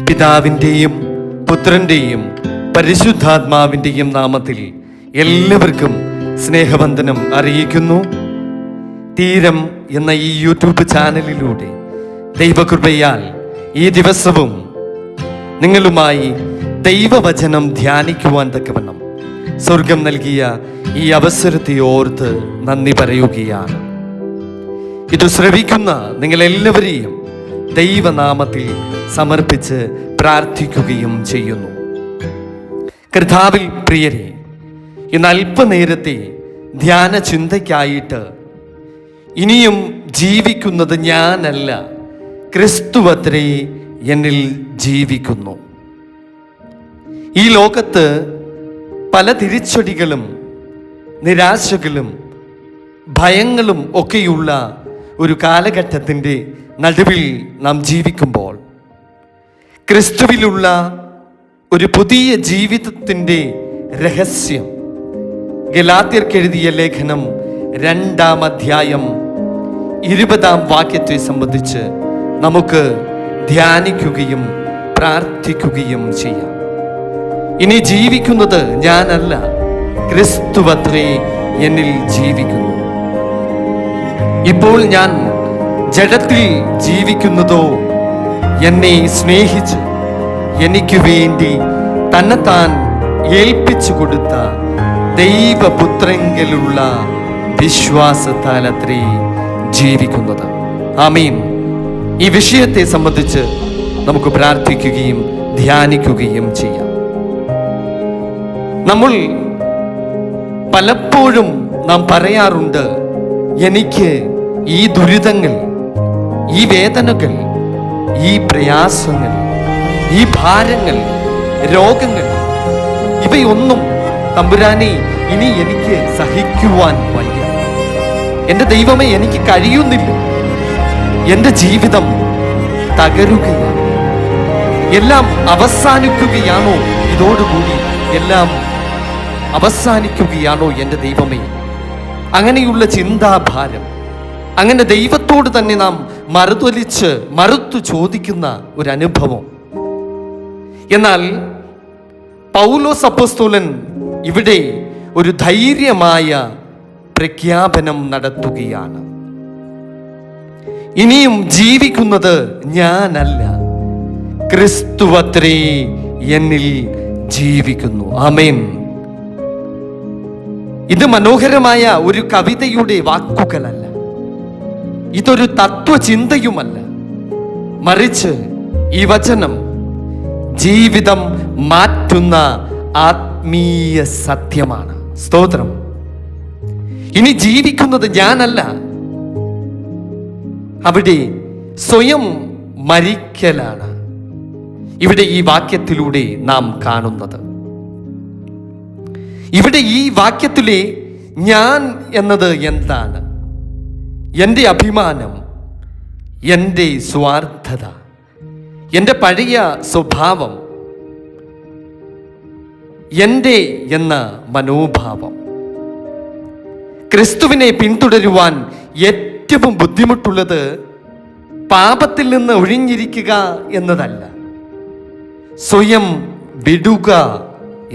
പിതാവിൻ്റെയും പുത്രൻ്റെയും പരിശുദ്ധാത്മാവിൻ്റെയും നാമത്തിൽ എല്ലാവർക്കും സ്നേഹവന്ദനം അറിയിക്കുന്നു. തീരം എന്ന ഈ യൂട്യൂബ് ചാനലിലൂടെ ദൈവകൃപയാൽ ഈ ദിവസവും നിങ്ങളുമായി ദൈവവചനം ധ്യാനിക്കുവാൻ തക്കവണ്ണം സ്വർഗം നൽകിയ ഈ അവസരത്തെ ഓർത്ത് നന്ദി പറയുകയാണ്. ഇത് ശ്രവിക്കുന്ന നിങ്ങളെല്ലാവരെയും ദൈവനാമത്തിൽ സമർപ്പിച്ച് പ്രാർത്ഥിക്കുകയും ചെയ്യുന്നു. കർത്താവിൽ പ്രിയരെ, ഇന്ന് അല്പനേരത്തെ ധ്യാന ചിന്തയ്ക്കായിട്ട് ഇനിയും ജീവിക്കുന്നത് ഞാനല്ല, ക്രിസ്തുവത്രേ എന്നിൽ ജീവിക്കുന്നു. ഈ ലോകത്ത് പല തിരിച്ചടികളും നിരാശകളും ഭയങ്ങളും ഒക്കെയുള്ള ഒരു കാലഘട്ടത്തിൻ്റെ നടുവിൽ നാം ജീവിക്കുമ്പോൾ ക്രിസ്തുവിലുള്ള ഒരു പുതിയ ജീവിതത്തിൻ്റെ രഹസ്യം ഗലാത്യർക്കെഴുതിയ ലേഖനം 2-ാം അധ്യായം 20-ാം വാക്യത്തെ സംബന്ധിച്ച് നമുക്ക് ധ്യാനിക്കുകയും പ്രാർത്ഥിക്കുകയും ചെയ്യാം. ഇനി ജീവിക്കുന്നത് ഞാനല്ല, ക്രിസ്തുവത്രേ എന്നിൽ ജീവിക്കുന്നു. ഇപ്പോൾ ഞാൻ ജഡത്തിൽ ജീവിക്കുന്നതോ എന്നെ സ്നേഹിച്ച് എനിക്ക് വേണ്ടി തന്നെത്താൻ ഏൽപ്പിച്ചു കൊടുത്ത ദൈവപുത്രങ്കലുള്ള വിശ്വാസത്താൽ അത്രേ ജീവിക്കുന്നത്. ആമീൻ. ഈ വിഷയത്തെ സംബന്ധിച്ച് നമുക്ക് പ്രാർത്ഥിക്കുകയും ധ്യാനിക്കുകയും ചെയ്യാം. നമ്മൾ പലപ്പോഴും നാം പറയാറുണ്ട്, എനിക്ക് ഈ ദുരിതങ്ങൾ, ഈ വേദനകൾ, ഈ പ്രയാസങ്ങൾ, ഈ ഭാരങ്ങൾ, രോഗങ്ങൾ, ഇവയൊന്നും തമ്പുരാനെ ഇനി എനിക്ക് സഹിക്കുവാൻ വയ്യ. എൻ്റെ ദൈവമേ, എനിക്ക് കഴിയുന്നില്ല. എൻ്റെ ജീവിതം തകരുകയാണ്. എല്ലാം അവസാനിക്കുകയാണോ? ഇതോടുകൂടി എല്ലാം അവസാനിക്കുകയാണോ എൻ്റെ ദൈവമേ? അങ്ങനെയുള്ള ചിന്താഭാരം, അങ്ങനെ ദൈവത്തോട് തന്നെ നാം മറുത്തു ചോദിക്കുന്ന ഒരു അനുഭവം. എന്നാൽ പൗലോസ് അപ്പോസ്തലൻ ഇവിടെ ഒരു ധൈര്യമായ പ്രഖ്യാപനം നടത്തുകയാണ്. ഇനിയും ജീവിക്കുന്നത് ഞാനല്ല, ക്രിസ്തുവത്രേ എന്നിൽ ജീവിക്കുന്നു. ആമേൻ. ഇത് മനോഹരമായ ഒരു കവിതയുടെ വാക്കുകളല്ല, ഇതൊരു തത്വചിന്തയുമല്ല, മറിച്ച് ഈ വചനം ജീവിതം മാറ്റുന്ന ആത്മീയ സത്യമാണ്. സ്തോത്രം. ഇനി ജീവിക്കുന്നത് ഞാനല്ല, അവിടെ സ്വയം മരിക്കലാണ് ഇവിടെ ഈ വാക്യത്തിലൂടെ നാം കാണുന്നത്. ഇവിടെ ഈ വാക്യത്തിലെ ഞാൻ എന്നത് എന്താണ്? എൻ്റെ അഭിമാനം, എൻ്റെ സ്വാർത്ഥത, എൻ്റെ പഴയ സ്വഭാവം, എൻ്റെ എന്ന മനോഭാവം. ക്രിസ്തുവിനെ പിന്തുടരുവാൻ ഏറ്റവും ബുദ്ധിമുട്ടുള്ളത് പാപത്തിൽ നിന്ന് ഒഴിഞ്ഞിരിക്കുക എന്നതല്ല, സ്വയം വിടുക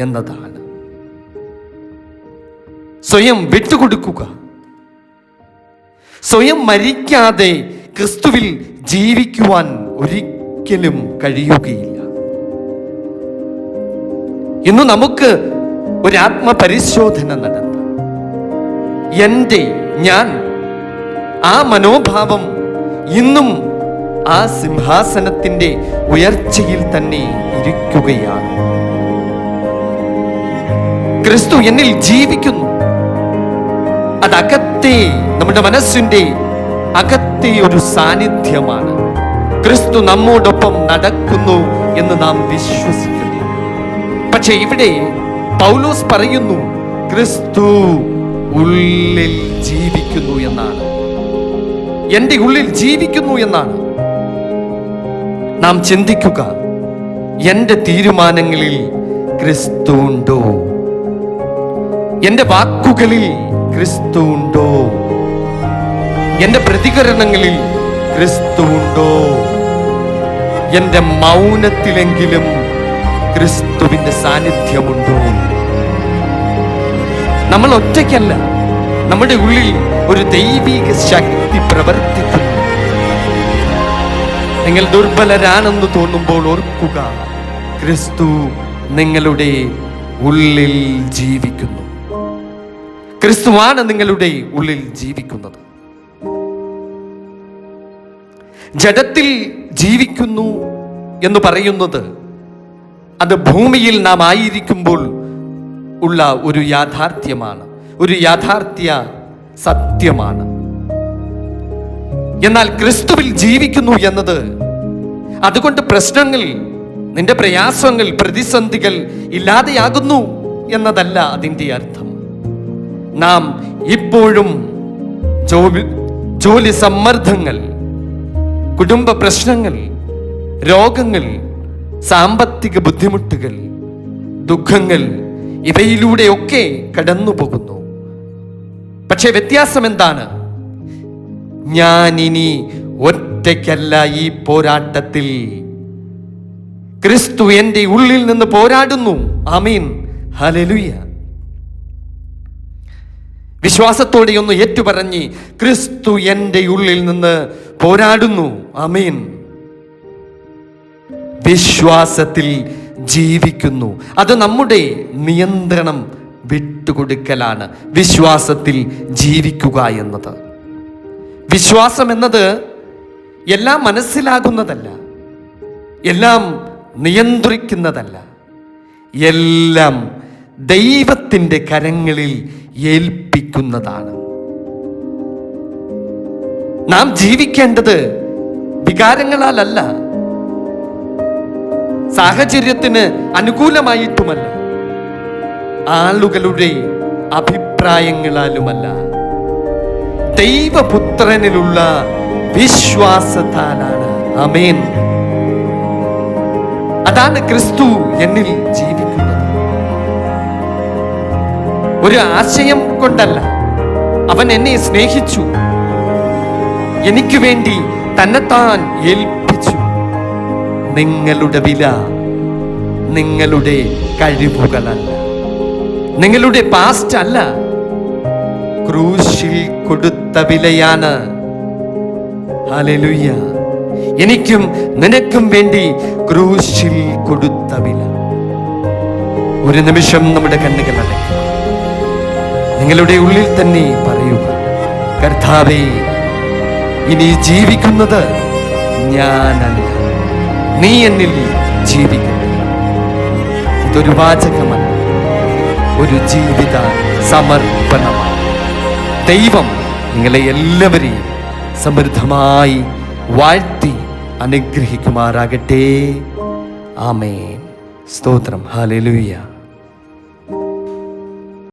എന്നതാണ്. സ്വയം വിട്ടുകൊടുക്കുക. സ്വയം മരിക്കാതെ ക്രിസ്തുവിൽ ജീവിക്കുവാൻ ഒരിക്കലും കഴിയുകയില്ല. ഇന്ന് നമുക്ക് ഒരു ആത്മപരിശോധന നടത്താം. എൻ്റെ ഞാൻ, ആ മനോഭാവം ഇന്നും ആ സിംഹാസനത്തിൻ്റെ ഉയർച്ചയിൽ തന്നെ ഇരിക്കുകയാണ്. ക്രിസ്തു എന്നിൽ ജീവിക്കുന്നു. അതകത്തെ, നമ്മുടെ മനസ്സിൻ്റെ അകത്തെ ഒരു സാന്നിധ്യമാണ്. ക്രിസ്തു നമ്മോടൊപ്പം നടക്കുന്നു എന്ന് നാം വിശ്വസിക്കുന്നു. പക്ഷെ ഇവിടെ പൗലോസ് പറയുന്നു, ക്രിസ്തു ഉള്ളിൽ ജീവിക്കുന്നു എന്നാണ്. എൻ്റെ ഉള്ളിൽ ജീവിക്കുന്നു എന്നാണ്. നാം ചിന്തിക്കുക, എൻ്റെ തീരുമാനങ്ങളിൽ ക്രിസ്തു ഉണ്ടോ? എൻ്റെ വാക്കുകളിൽ ക്രിസ്തു ഉണ്ടോ? എൻ്റെ പ്രതികരണങ്ങളിൽ ക്രിസ്തു ഉണ്ടോ? എൻ്റെ മൗനത്തിലെങ്കിലും ക്രിസ്തുവിന്റെ സാന്നിധ്യമുണ്ടോ? നമ്മൾ ഒറ്റയ്ക്കല്ല, നമ്മുടെ ഉള്ളിൽ ഒരു ദൈവിക ശക്തി പ്രവർത്തിക്കുന്നു. നിങ്ങൾ ദുർബലരാണെന്ന് തോന്നുമ്പോൾ ഓർക്കുക, ക്രിസ്തു നിങ്ങളുടെ ഉള്ളിൽ ജീവിക്കുന്നു. ക്രിസ്തുവാണ് നിങ്ങളുടെ ഉള്ളിൽ ജീവിക്കുന്നത്. ജഡത്തിൽ ജീവിക്കുന്നു എന്ന് പറയുന്നത് അത് ഭൂമിയിൽ നാം ആയിരിക്കുമ്പോൾ ഉള്ള ഒരു യാഥാർത്ഥ്യമാണ്, ഒരു യാഥാർത്ഥ്യ സത്യമാണ്. എന്നാൽ ക്രിസ്തുവിൽ ജീവിക്കുന്നു എന്നത് അതുകൊണ്ട് പ്രശ്നങ്ങൾ, നിന്റെ പ്രയാസങ്ങൾ, പ്രതിസന്ധികൾ ഇല്ലാതെയാകുന്നു എന്നതല്ല അതിൻ്റെ അർത്ഥം. നാം ഇപ്പോഴും ജോലി സമ്മർദ്ദങ്ങൾ, കുടുംബ പ്രശ്നങ്ങൾ, രോഗങ്ങൾ, സാമ്പത്തിക ബുദ്ധിമുട്ടുകൾ, ദുഃഖങ്ങൾ, ഇവയിലൂടെയൊക്കെ കടന്നു പോകുന്നു. പക്ഷെ വ്യത്യാസം എന്താണ്? ഞാനിനി ഒറ്റയ്ക്കല്ല ഈ പോരാട്ടത്തിൽ. ക്രിസ്തു എൻ്റെ ഉള്ളിൽ നിന്ന് പോരാടുന്നു. ആമീൻ, ഹല്ലേലൂയ. വിശ്വാസത്തോടെ ഒന്ന് ഏറ്റുപറഞ്ഞ്, ക്രിസ്തു എൻ്റെ ഉള്ളിൽ നിന്ന് പോരാടുന്നു. ആമീൻ. വിശ്വാസത്തിൽ ജീവിക്കുന്നു. അത് നമ്മുടെ നിയന്ത്രണം വിട്ടുകൊടുക്കലാണ്. വിശ്വാസത്തിൽ ജീവിക്കുക എന്നത്, വിശ്വാസം എന്നത് എല്ലാം മനസ്സിലാകുന്നതല്ല, എല്ലാം നിയന്ത്രിക്കുന്നതല്ല, എല്ലാം ദൈവത്തിൻ്റെ കരങ്ങളിൽ ഏൽപ്പിക്കുന്നതാണ്. നാം ജീവിക്കേണ്ടത് വികാരങ്ങളാലല്ല, സാഹചര്യത്തിന് അനുകൂലമായിട്ടുമല്ല, ആളുകളുടെ അഭിപ്രായങ്ങളാലുമല്ല, ദൈവപുത്രനിലുള്ള വിശ്വാസത്താലാണ്. ആമേൻ. അതാണ് ക്രിസ്തു എന്നിൽ ജീവിക്കുന്നത്. ഒരു ആശയം കൊണ്ടല്ല, അവൻ എന്നെ സ്നേഹിച്ചു, എനിക്ക് വേണ്ടി തന്നെത്താൻ ഏൽപ്പിച്ചു. നിങ്ങളുടെ വില നിങ്ങളുടെ കഴിവുകളല്ല, നിങ്ങളുടെ പാസ്റ്റ് അല്ല, ക്രൂശിൽ കൊടുത്ത വിലയാണ്. ഹല്ലേലൂയ. എനിക്കും നിനക്കും വേണ്ടി ക്രൂശിൽ കൊടുത്ത വില. ഒരു നിമിഷം നമ്മുടെ കണ്ണുകൾ അടയ്ക്കുക. നിങ്ങളുടെ ഉള്ളിൽ തന്നെ പറയുക, കർത്താവേ, ഇനി ജീവിക്കുന്നത് ഞാനല്ല, നീ എന്നിൽ ജീവിക്കുന്നു. ഇതൊരു വാചകമല്ല, ഒരു ജീവിത സമർപ്പണമാണ്. ദൈവം നിങ്ങളെ എല്ലാവരെയും സമൃദ്ധമായി വാഴ്ത്തി അനുഗ്രഹിക്കുമാറാകട്ടെ. ആമേൻ. സ്തോത്രം. ഹല്ലേലൂയ.